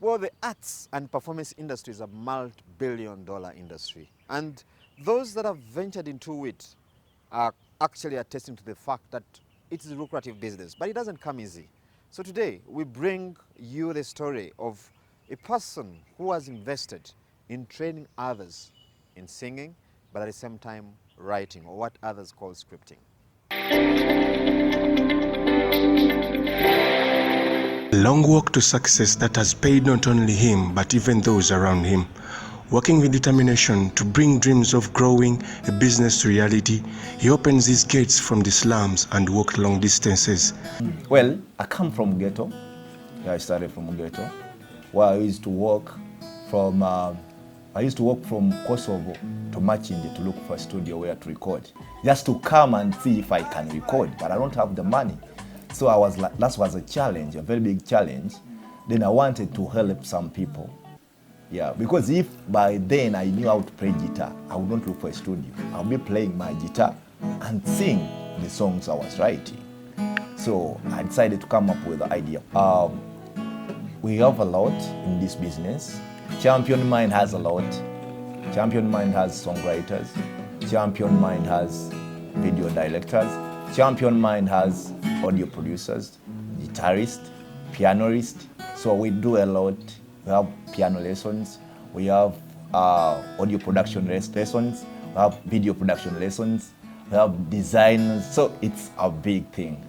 Well, the arts and performance industry is a multi-billion-dollar industry. And those that have ventured into it are actually attesting to the fact that it is a lucrative business, but it doesn't come easy. So today, we bring you the story of a person who has invested in training others in singing, but at the same time writing, or what others call scripting. A long walk to success that has paid not only him, but even those around him. Working with determination to bring dreams of growing a business to reality, he opens his gates from the slums and walked long distances. Well, I come from ghetto. Yeah, I started from ghetto, where I used to walk from Kosovo to Machinde to look for a studio where to record, just to come and see if I can record, but I don't have the money. So that was a challenge, a very big challenge. Then I wanted to help some people. Yeah, because if by then I knew how to play guitar, I would not look for a studio. I would be playing my guitar and sing the songs I was writing. So I decided to come up with the idea. We have a lot in this business. Champion Mind has a lot. Champion Mind has songwriters. Champion Mind has video directors. Champion Mind has audio producers, guitarists, pianists. So we do a lot. We have piano lessons. We have audio production lessons. We have video production lessons. We have designers. So it's a big thing.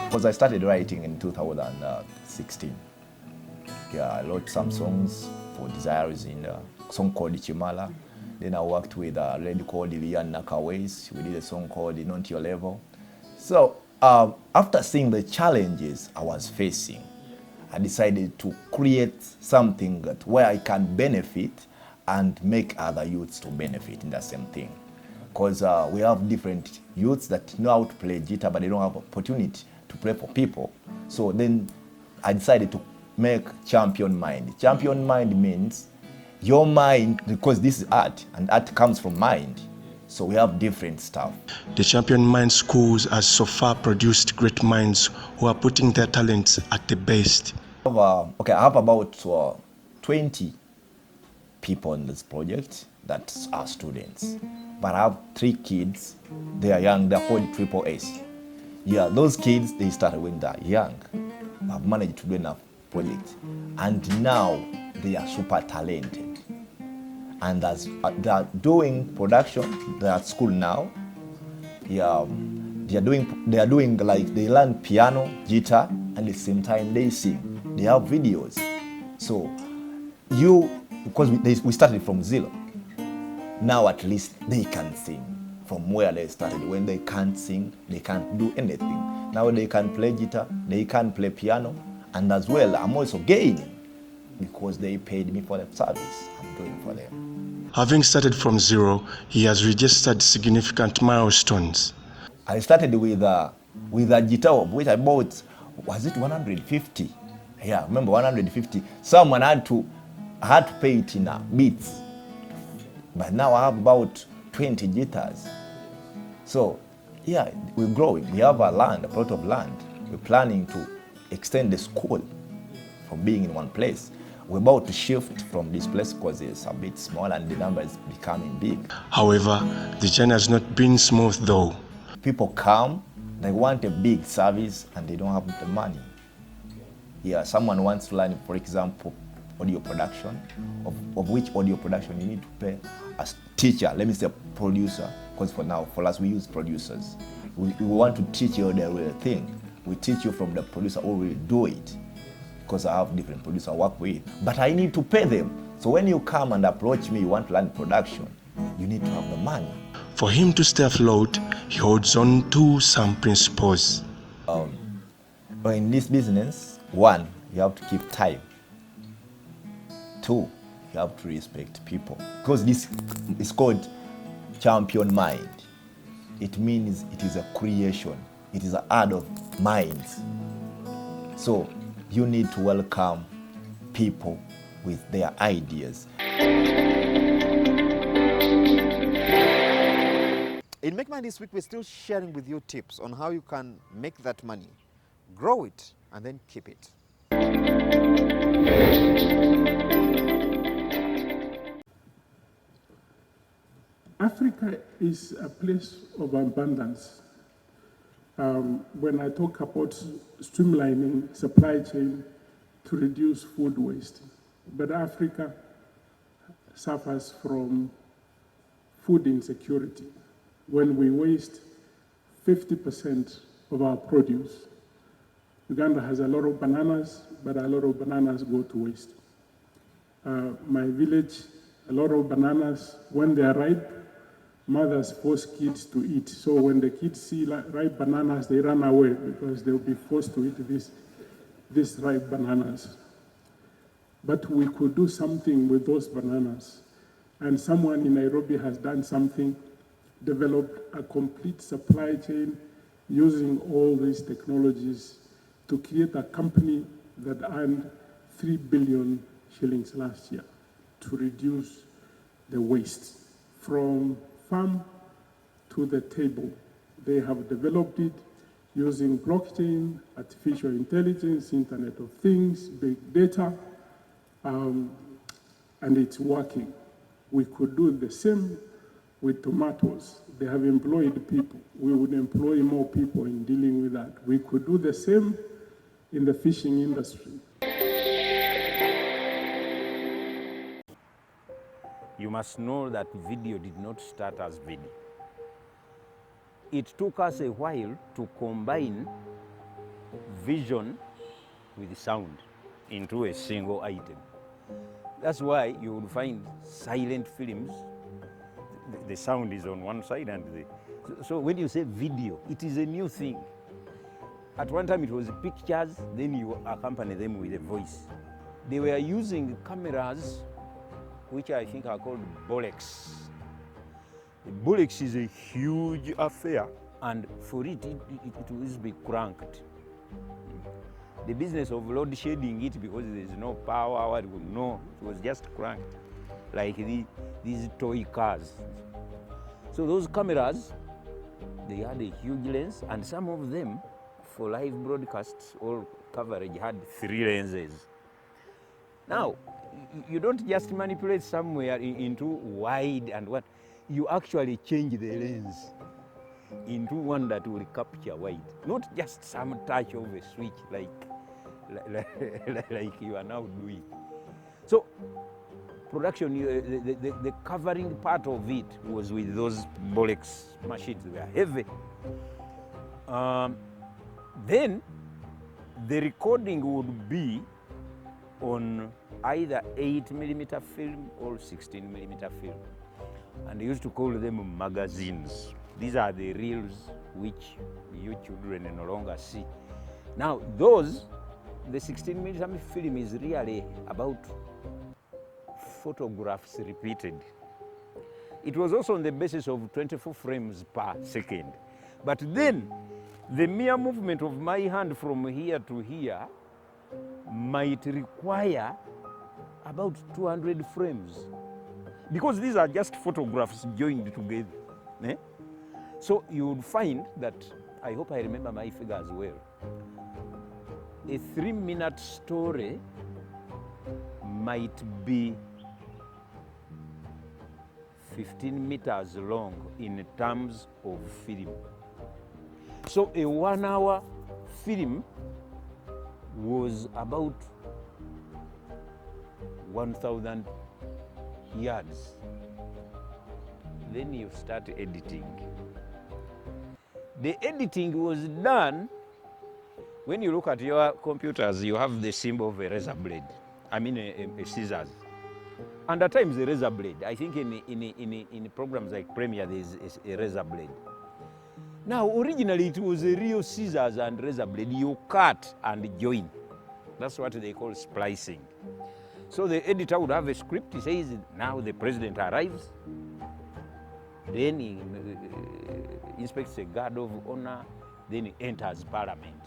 Because I started writing in 2016. Yeah, I wrote some songs for Desires in a song called Chimala. Then I worked with a lady called Vivian Nakaways. We did a song called Not Your Level. So after seeing the challenges I was facing, I decided to create something where I can benefit and make other youths to benefit in the same thing. Because we have different youths that know how to play guitar, but they don't have opportunity to play for people. So then I decided to make Champion Mind. Champion Mind means your mind, because this is art, and art comes from mind. So we have different stuff. The Champion Mind schools has so far produced great minds who are putting their talents at the best. I have about 20 people in this project that are students. But I have 3 kids. They are young, they're called Triple S. Yeah, those kids, they started when they're young. I've managed to do enough projects. And now they are super talented. And as they are doing production, they are at school now. Yeah, they are doing like, they learn piano, guitar, and at the same time they sing. They have videos. So because we started from zero, now at least they can sing from where they started. When they can't sing, they can't do anything. Now they can play guitar, they can play piano, and as well, I'm also gaining because they paid me for the service I'm doing for them. Having started from zero, he has registered significant milestones. I started with a guitar which I bought, was it 150? Yeah, remember 150. Someone had to pay it in beats. But now I have about 20 guitars. So, yeah, we're growing. We have a plot of land. We're planning to extend the school from being in one place. We're about to shift from this place because it's a bit small and the number is becoming big. However, the journey has not been smooth though. People come, they want a big service and they don't have the money. Yeah, someone wants to learn, for example, audio production, of which audio production you need to pay a teacher, let me say producer, because for us we use producers. We want to teach you the real thing. We teach you from the producer who will do it, because I have different producers I work with. But I need to pay them. So when you come and approach me, you want to learn production, you need to have the money. For him to stay afloat, he holds on to some principles. In this business, 1, you have to keep time. 2, you have to respect people. Because this is called Champion Mind. It means it is a creation. It is an art of minds. So you need to welcome people with their ideas. In Make Money this week, we're still sharing with you tips on how you can make that money, grow it, and then keep it. Africa is a place of abundance. When I talk about streamlining supply chain to reduce food waste, but Africa suffers from food insecurity. When we waste 50% of our produce, Uganda has a lot of bananas, but a lot of bananas go to waste. My village, a lot of bananas, when they are ripe, mothers force kids to eat. So when the kids see ripe bananas, they run away because they'll be forced to eat these ripe bananas. But we could do something with those bananas. And someone in Nairobi has done something, developed a complete supply chain using all these technologies to create a company that earned 3 billion shillings last year to reduce the waste from farm to the table. They have developed it using blockchain, artificial intelligence, Internet of Things, big data, and it's working. We could do the same with tomatoes. They have employed people. We would employ more people in dealing with that. We could do the same in the fishing industry. You must know that video did not start as video. It took us a while to combine vision with sound into a single item. That's why you would find silent films, the sound is on one side and so when you say video, it is a new thing. At one time it was pictures, then you accompany them with a voice. They were using cameras which I think are called bullocks. The bullocks is a huge affair, and for it will be cranked. The business of load shedding it because there is no power, no, it was just cranked, like these toy cars. So those cameras, they had a huge lens, and some of them, for live broadcasts or coverage, had 3 lenses. Now, you don't just manipulate somewhere into wide and what, you actually change the lens into one that will capture wide, not just some touch of a switch like you are now doing. So production, the covering part of it was with those bullocks machines. They were heavy. Then the recording would be on either 8mm film or 16mm film. And they used to call them magazines. These are the reels which you children no longer see. Now those, the 16mm film is really about photographs repeated. It was also on the basis of 24 frames per second. But then the mere movement of my hand from here to here might require about 200 frames, because these are just photographs joined together. Eh? So you would find that, I hope I remember my figures well, a 3-minute story might be 15 meters long in terms of film. So a 1-hour film was about 1,000 yards. Then you start editing. The editing was done, when you look at your computers, you have the symbol of a razor blade. I mean a scissors. And at times a razor blade. I think in programs like Premiere there is a razor blade. Now originally it was a real scissors and razor blade. You cut and join. That's what they call splicing. So the editor would have a script. He says, now the president arrives. Then he inspects a guard of honor. Then he enters parliament.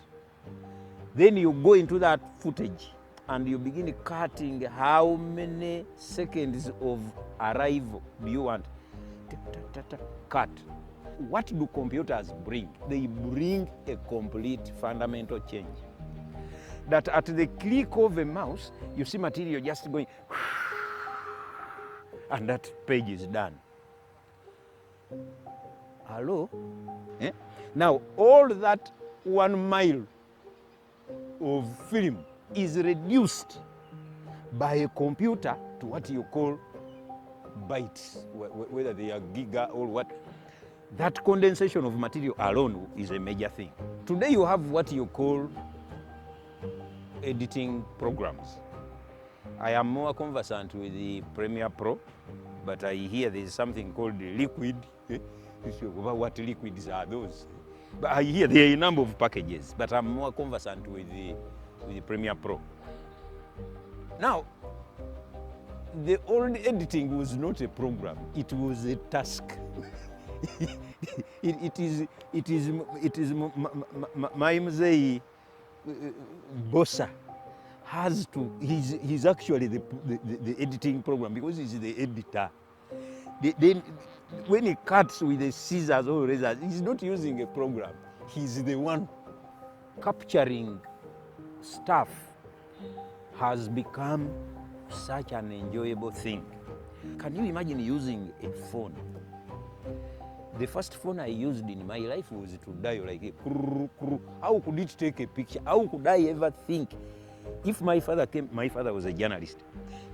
Then you go into that footage and you begin cutting how many seconds of arrival do you want. Cut. what do computers bring? They bring a complete fundamental change. That at the click of a mouse, you see material just going, and that page is done. Hello? Eh? Now, all that 1 mile of film is reduced by a computer to what you call bytes, whether they are giga or what. That condensation of material alone is a major thing. Today you have what you call editing programs. I am more conversant with the Premiere Pro, but I hear there is something called the Liquid. What liquids are those? But I hear there are a number of packages, but I'm more conversant with the Premiere Pro. Now, the old editing was not a program; it was a task. it is my mzee Bossa has to. He's actually the editing program because he's the editor. Then when he cuts with the scissors or razors, he's not using a program. He's the one capturing stuff. Has become such an enjoyable thing. Can you imagine using a phone? The first phone I used in my life was to dial like a how could it take a picture? How could I ever think? If my father was a journalist.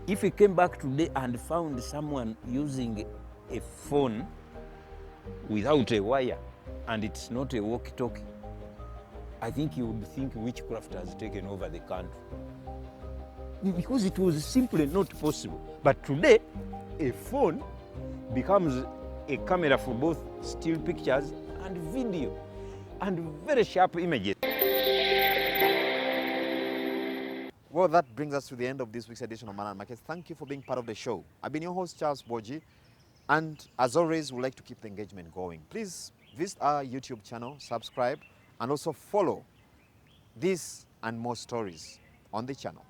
If he came back today and found someone using a phone without a wire and it's not a walkie-talkie, I think he would think witchcraft has taken over the country. Because it was simply not possible. But today, a phone becomes a camera for both still pictures and video, and very sharp images. Well, that brings us to the end of this week's edition of Man and Market. Thank you for being part of the show. I've been your host, Charles Boji, and as always, we'd like to keep the engagement going. Please visit our YouTube channel, subscribe, and also follow this and more stories on the channel.